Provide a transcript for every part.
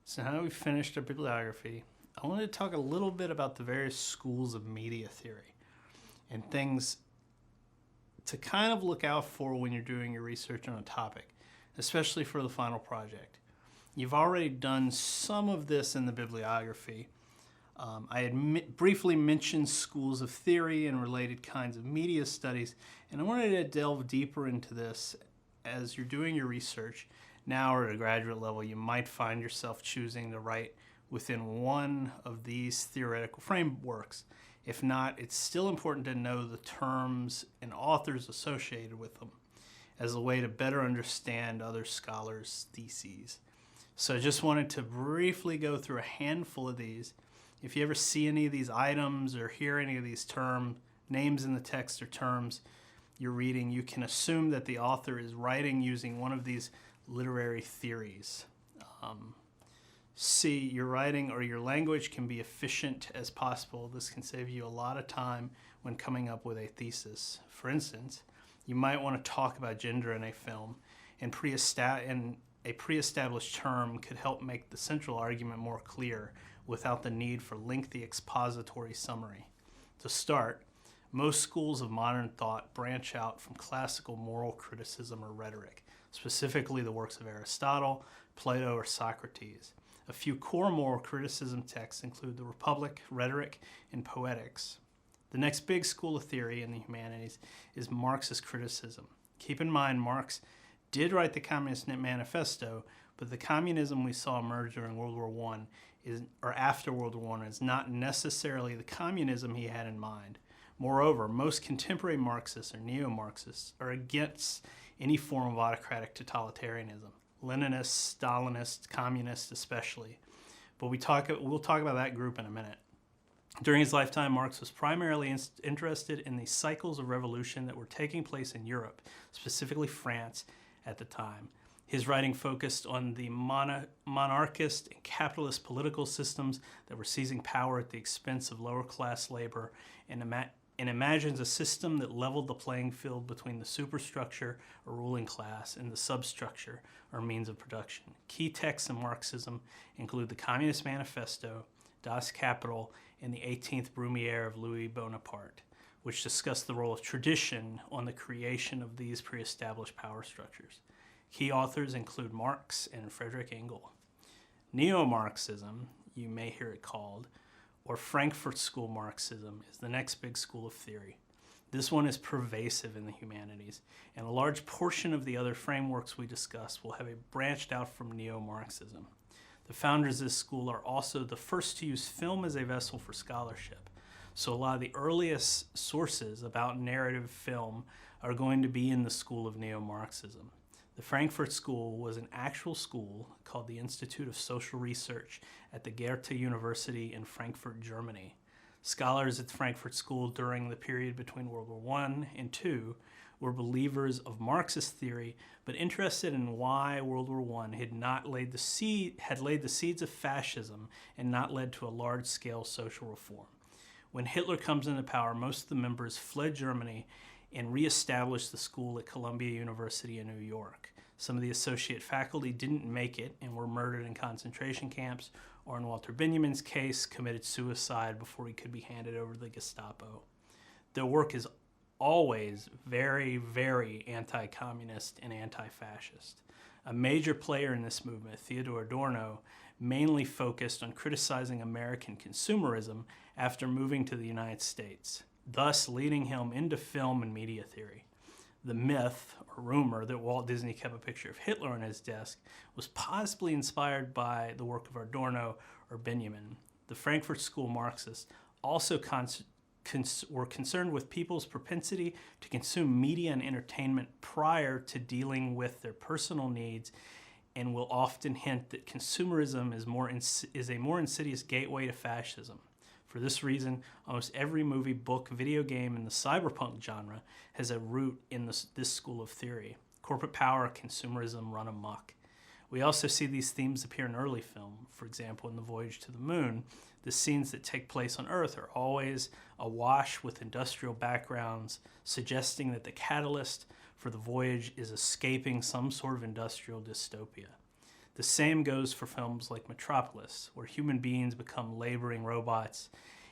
So now that we've finished our bibliography, I wanted to talk a little bit about the various schools of media theory and things to kind of look out for when you're doing your research on a topic, especially for the final project. You've already done some of this in the bibliography. I had briefly mentioned schools of theory and related kinds of media studies, and I wanted to delve deeper into this as you're doing your research. Now or at a graduate level, you might find yourself choosing to write within one of these theoretical frameworks. If not, it's still important to know the terms and authors associated with them as a way to better understand other scholars' theses. So I just wanted to briefly go through a handful of these. If you ever see any of these items or hear any of these names in the text or terms you're reading, you can assume that the author is writing using one of these literary theories. C, your writing or your language can be efficient as possible. This can save you a lot of time when coming up with a thesis. For instance, you might want to talk about gender in a film, and a pre-established term could help make the central argument more clear without the need for lengthy expository summary. To start, most schools of modern thought branch out from classical moral criticism or rhetoric, specifically the works of Aristotle, Plato, or Socrates. A few core moral criticism texts include the Republic, Rhetoric, and Poetics. The next big school of theory in the humanities is Marxist criticism. Keep in mind, Marx did write the Communist Manifesto, but the communism we saw emerge during World War I or after World War I is not necessarily the communism he had in mind. Moreover, most contemporary Marxists or neo-Marxists are against any form of autocratic totalitarianism. Leninists, Stalinists, communists especially. But we'll talk about that group in a minute. During his lifetime, Marx was primarily interested in the cycles of revolution that were taking place in Europe, specifically France at the time. His writing focused on the monarchist and capitalist political systems that were seizing power at the expense of lower-class labor and imagines a system that leveled the playing field between the superstructure or ruling class and the substructure or means of production. Key texts in Marxism include the Communist Manifesto, Das Kapital, and the 18th Brumaire of Louis Bonaparte, which discuss the role of tradition on the creation of these pre-established power structures. Key authors include Marx and Friedrich Engel. Neo-Marxism, you may hear it called, or Frankfurt School Marxism, is the next big school of theory. This one is pervasive in the humanities, and a large portion of the other frameworks we discuss will have branched out from neo-Marxism. The founders of this school are also the first to use film as a vessel for scholarship. So a lot of the earliest sources about narrative film are going to be in the school of neo-Marxism. The Frankfurt School was an actual school called the Institute of Social Research at the Goethe University in Frankfurt, Germany. Scholars at the Frankfurt School during the period between World War I and II were believers of Marxist theory, but interested in why World War I had laid the seeds of fascism and not led to a large-scale social reform. When Hitler comes into power, most of the members fled Germany and reestablished the school at Columbia University in New York. Some of the associate faculty didn't make it and were murdered in concentration camps, or in Walter Benjamin's case, committed suicide before he could be handed over to the Gestapo. Their work is always very, very anti-communist and anti-fascist. A major player in this movement, Theodor Adorno, mainly focused on criticizing American consumerism after moving to the United States, thus leading him into film and media theory. The myth or rumor that Walt Disney kept a picture of Hitler on his desk was possibly inspired by the work of Adorno or Benjamin. The Frankfurt School Marxists also were concerned with people's propensity to consume media and entertainment prior to dealing with their personal needs, and will often hint that consumerism is a more insidious gateway to fascism. For this reason, almost every movie, book, video game in the cyberpunk genre has a root in this school of theory. Corporate power, consumerism run amok. We also see these themes appear in early film. For example, in The Voyage to the Moon, the scenes that take place on Earth are always awash with industrial backgrounds, suggesting that the catalyst for the voyage is escaping some sort of industrial dystopia. The same goes for films like Metropolis, where human beings become laboring robots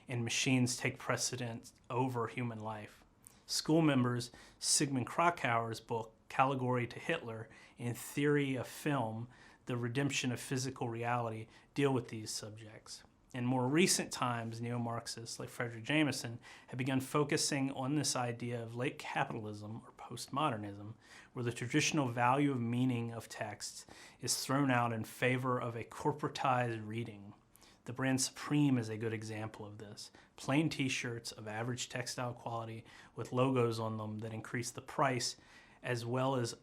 and machines take precedence over human life. School members, Sigmund Krakauer's book, Allegory to Hitler, and Theory of Film, The Redemption of Physical Reality, deal with these subjects. In more recent times, neo-Marxists like Frederick Jameson have begun focusing on this idea of late capitalism or postmodernism, where the traditional value of meaning of texts is thrown out in favor of a corporatized reading. The brand Supreme is a good example of this. Plain t-shirts of average textile quality with logos on them that increase the price as well as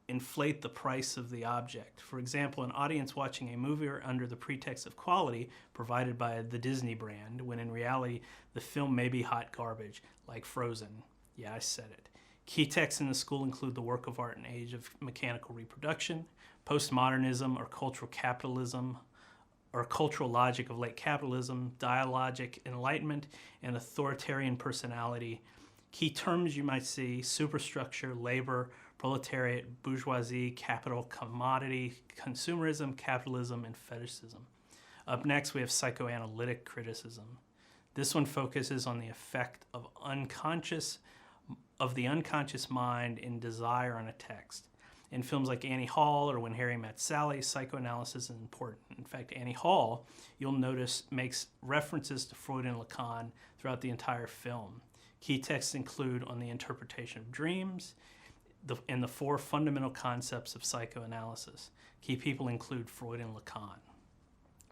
inflate the price of the object. For example, an audience watching a movie are under the pretext of quality provided by the Disney brand, when in reality the film may be hot garbage, like Frozen. Yeah, I said it. Key texts in the school include the work of art and age of mechanical reproduction, postmodernism or cultural capitalism, or cultural logic of late capitalism, dialogic enlightenment, and authoritarian personality. Key terms you might see: superstructure, labor, proletariat, bourgeoisie, capital, commodity, consumerism, capitalism, and fetishism. Up next, we have psychoanalytic criticism. This one focuses on the effect of the unconscious mind in desire on a text. In films like Annie Hall or When Harry Met Sally, psychoanalysis is important. In fact, Annie Hall, you'll notice, makes references to Freud and Lacan throughout the entire film. Key texts include On the Interpretation of Dreams and the four fundamental concepts of psychoanalysis. Key people include Freud and Lacan.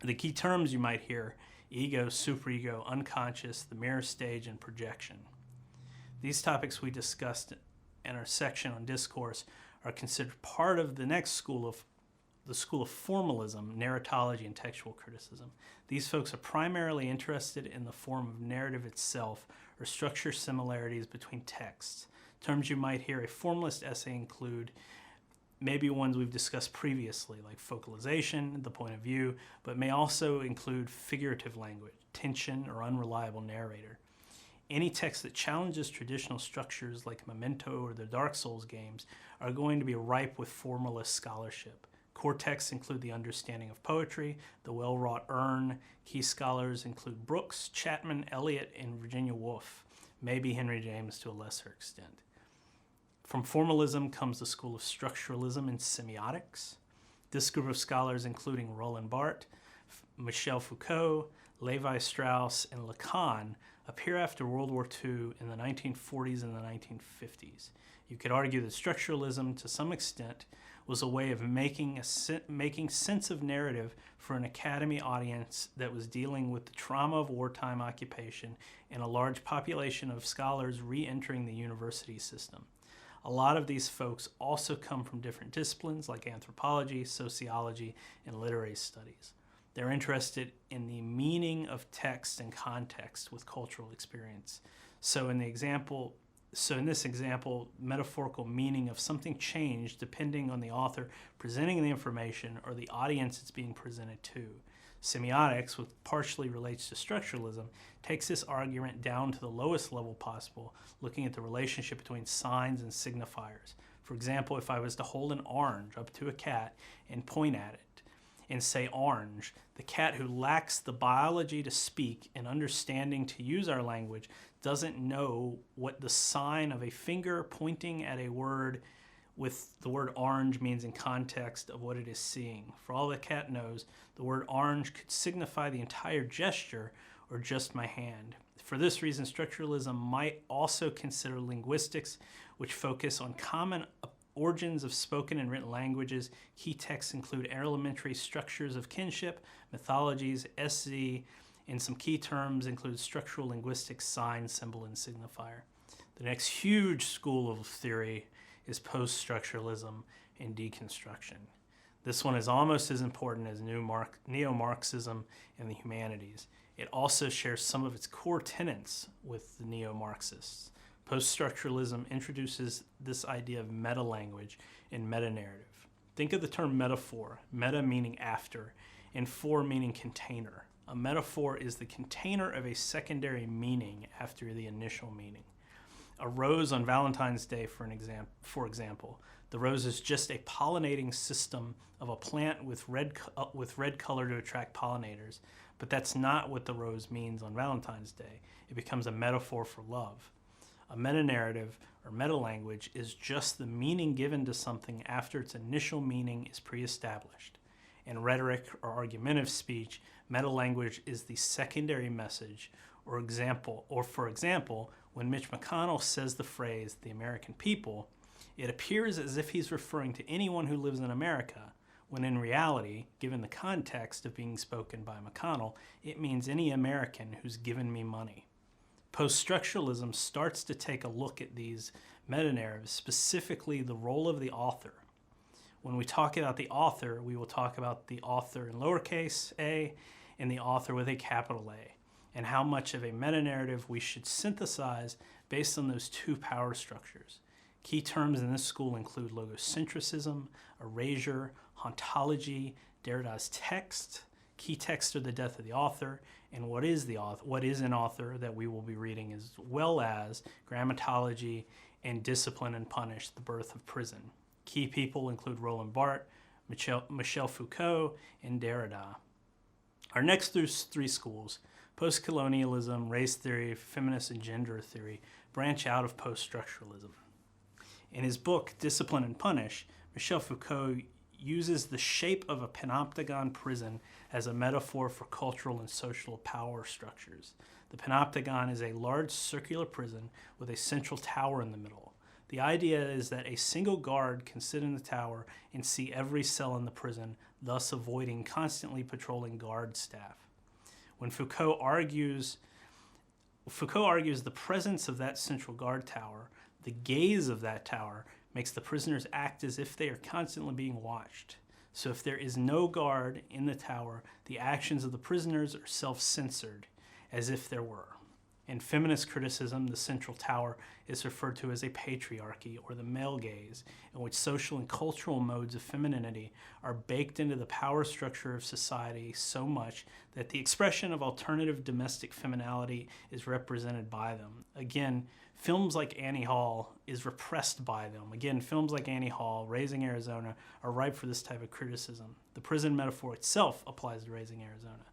The key terms you might hear: ego, superego, unconscious, the mirror stage, and projection. These topics we discussed in our section on discourse are considered part of the next school of formalism, narratology, and textual criticism. These folks are primarily interested in the form of narrative itself or structure similarities between texts. Terms you might hear a formalist essay include maybe ones we've discussed previously, like focalization, the point of view, but may also include figurative language, tension, or unreliable narrator. Any text that challenges traditional structures like Memento or the Dark Souls games are going to be ripe with formalist scholarship. Core texts include the understanding of poetry, the well-wrought urn. Key scholars include Brooks, Chapman, Eliot, and Virginia Woolf, maybe Henry James to a lesser extent. From formalism comes the school of structuralism and semiotics. This group of scholars, including Roland Barthes, Michel Foucault, Levi-Strauss, and Lacan, appear after World War II in the 1940s and the 1950s. You could argue that structuralism, to some extent, was a way of making sense of narrative for an academy audience that was dealing with the trauma of wartime occupation and a large population of scholars re-entering the university system. A lot of these folks also come from different disciplines like anthropology, sociology, and literary studies. They're interested in the meaning of text and context with cultural experience. So in this example, metaphorical meaning of something changed depending on the author presenting the information or the audience it's being presented to. Semiotics, which partially relates to structuralism, takes this argument down to the lowest level possible, looking at the relationship between signs and signifiers. For example, if I was to hold an orange up to a cat and point at it and say orange, the cat, who lacks the biology to speak and understanding to use our language, doesn't know what the sign of a finger pointing at a word with the word orange means in context of what it is seeing. For all the cat knows, the word orange could signify the entire gesture or just my hand. For this reason, structuralism might also consider linguistics, which focus on common origins of spoken and written languages. Key texts include elementary structures of kinship, mythologies, SZ, and some key terms include structural linguistics, sign, symbol, and signifier. The next huge school of theory is post-structuralism and deconstruction. This one is almost as important as neo-Marxism and the humanities. It also shares some of its core tenets with the neo-Marxists. Post-structuralism introduces this idea of meta-language and meta-narrative. Think of the term metaphor, meta meaning after, and for meaning container. A metaphor is the container of a secondary meaning after the initial meaning. A rose on Valentine's Day, for example. The rose is just a pollinating system of a plant with red color to attract pollinators, but that's not what the rose means on Valentine's Day. It becomes a metaphor for love. A meta-narrative or meta-language is just the meaning given to something after its initial meaning is pre-established. In rhetoric or argumentative speech, meta-language is the secondary message, for example, when Mitch McConnell says the phrase, "the American people," it appears as if he's referring to anyone who lives in America, when in reality, given the context of being spoken by McConnell, it means any American who's given me money. Post-structuralism starts to take a look at these meta-narratives, specifically the role of the author. When we talk about the author, we will talk about the author in lowercase a and the author with a capital A, and how much of a meta-narrative we should synthesize based on those two power structures. Key terms in this school include logocentrism, erasure, hauntology, Derrida's text. Key texts are the death of the author, and what is an author that we will be reading, as well as grammatology and Discipline and Punish, the birth of prison. Key people include Roland Barthes, Michel Foucault, and Derrida. Our next three schools, post-colonialism, race theory, feminist and gender theory, branch out of post-structuralism. In his book, Discipline and Punish, Michel Foucault uses the shape of a panopticon prison as a metaphor for cultural and social power structures. The panopticon is a large circular prison with a central tower in the middle. The idea is that a single guard can sit in the tower and see every cell in the prison, thus avoiding constantly patrolling guard staff. When Foucault argues the presence of that central guard tower, the gaze of that tower makes the prisoners act as if they are constantly being watched. So if there is no guard in the tower, the actions of the prisoners are self-censored, as if there were. In feminist criticism, the central tower is referred to as a patriarchy, or the male gaze, in which social and cultural modes of femininity are baked into the power structure of society so much that the expression of alternative domestic femininity is represented by them. Again, films like Annie Hall is repressed by them. Again, films like Annie Hall, Raising Arizona, are ripe for this type of criticism. The prison metaphor itself applies to Raising Arizona.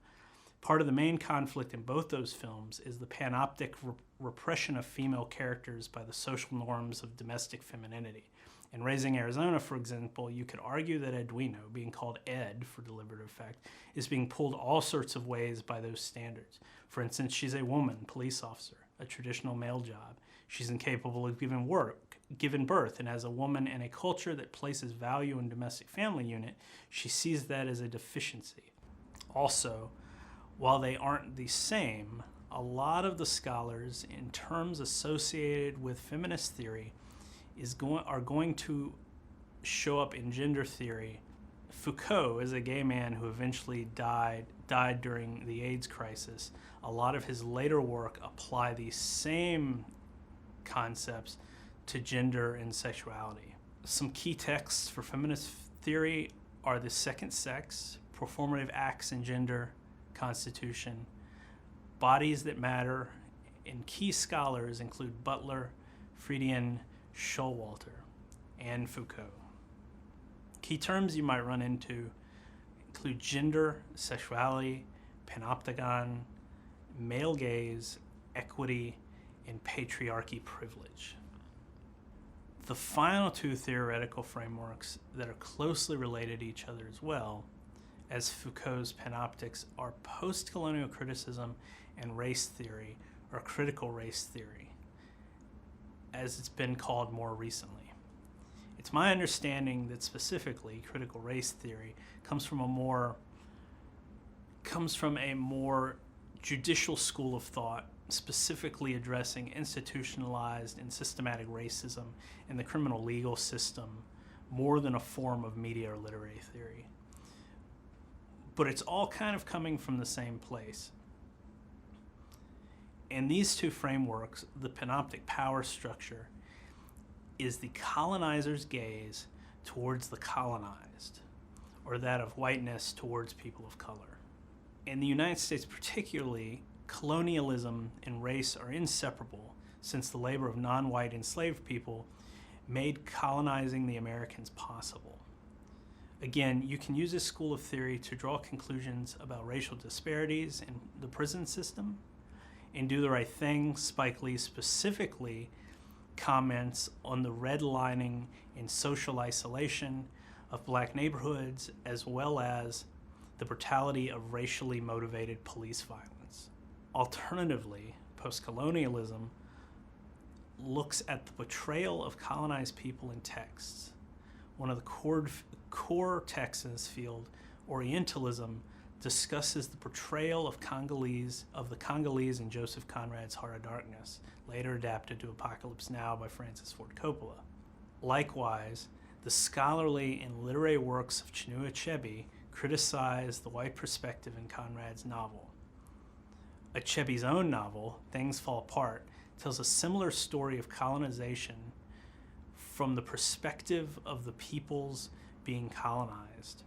Part of the main conflict in both those films is the panoptic repression of female characters by the social norms of domestic femininity. In Raising Arizona, for example, you could argue that Edwina, being called Ed for deliberative effect, is being pulled all sorts of ways by those standards. For instance, she's a woman, police officer, a traditional male job. She's incapable of giving birth, and as a woman in a culture that places value in domestic family unit, she sees that as a deficiency. Also, while they aren't the same, a lot of the scholars in terms associated with feminist theory are going to show up in gender theory. Foucault is a gay man who eventually died during the AIDS crisis. A lot of his later work apply these same concepts to gender and sexuality. Some key texts for feminist theory are The Second Sex, Performative Acts in Gender, Constitution, Bodies That Matter, and key scholars include Butler, Friedman, Showalter, and Foucault. Key terms you might run into include gender, sexuality, panopticon, male gaze, equity, and patriarchy privilege. The final two theoretical frameworks that are closely related to each other as well as Foucault's panoptics are post-colonial criticism and race theory, or critical race theory, as it's been called more recently. It's my understanding that specifically critical race theory comes from a more judicial school of thought, specifically addressing institutionalized and systematic racism in the criminal legal system more than a form of media or literary theory. But it's all kind of coming from the same place. In these two frameworks, the panoptic power structure is the colonizer's gaze towards the colonized, or that of whiteness towards people of color. In the United States particularly, colonialism and race are inseparable, since the labor of non-white enslaved people made colonizing the Americans possible. Again, you can use this school of theory to draw conclusions about racial disparities in the prison system. In Do the Right Thing, Spike Lee specifically comments on the redlining and social isolation of black neighborhoods, as well as the brutality of racially motivated police violence. Alternatively, postcolonialism looks at the portrayal of colonized people in texts. One of the core texts in this field, Orientalism, discusses the portrayal of the Congolese in Joseph Conrad's Heart of Darkness, later adapted to Apocalypse Now by Francis Ford Coppola. Likewise, the scholarly and literary works of Chinua Achebe criticize the white perspective in Conrad's novel. Achebe's own novel, Things Fall Apart, tells a similar story of colonization from the perspective of the peoples being colonized.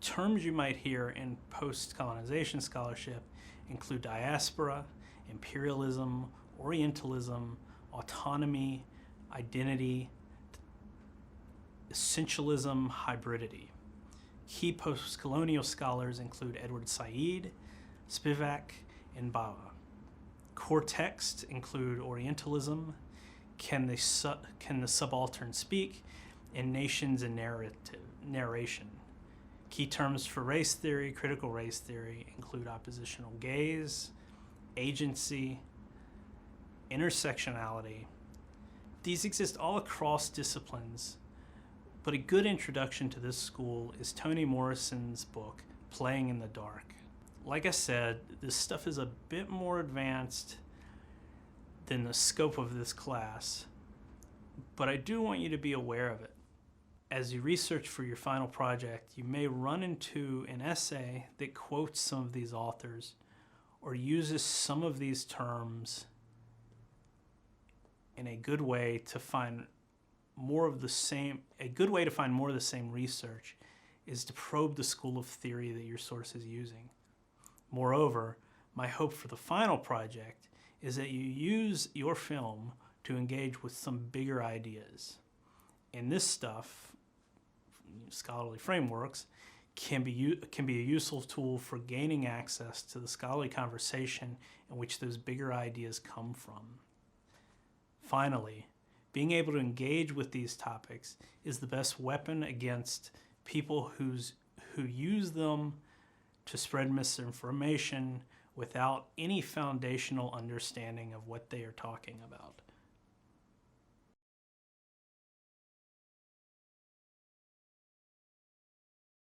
Terms you might hear in post-colonization scholarship include diaspora, imperialism, Orientalism, autonomy, identity, essentialism, hybridity. Key post-colonial scholars include Edward Said, Spivak, and Bava. Core texts include Orientalism, Can the Subaltern Speak, and Nations and Narration. Key terms for race theory, critical race theory, include oppositional gaze, agency, intersectionality. These exist all across disciplines, but a good introduction to this school is Toni Morrison's book, Playing in the Dark. Like I said, this stuff is a bit more advanced than the scope of this class, but I do want you to be aware of it. As you research for your final project, you may run into an essay that quotes some of these authors or uses some of these terms in a good way to find more of the same. A good way to find more of the same research is to probe the school of theory that your source is using. Moreover, my hope for the final project is that you use your film to engage with some bigger ideas. And this stuff, scholarly frameworks, can be a useful tool for gaining access to the scholarly conversation in which those bigger ideas come from. Finally, being able to engage with these topics is the best weapon against people who use them to spread misinformation without any foundational understanding of what they are talking about.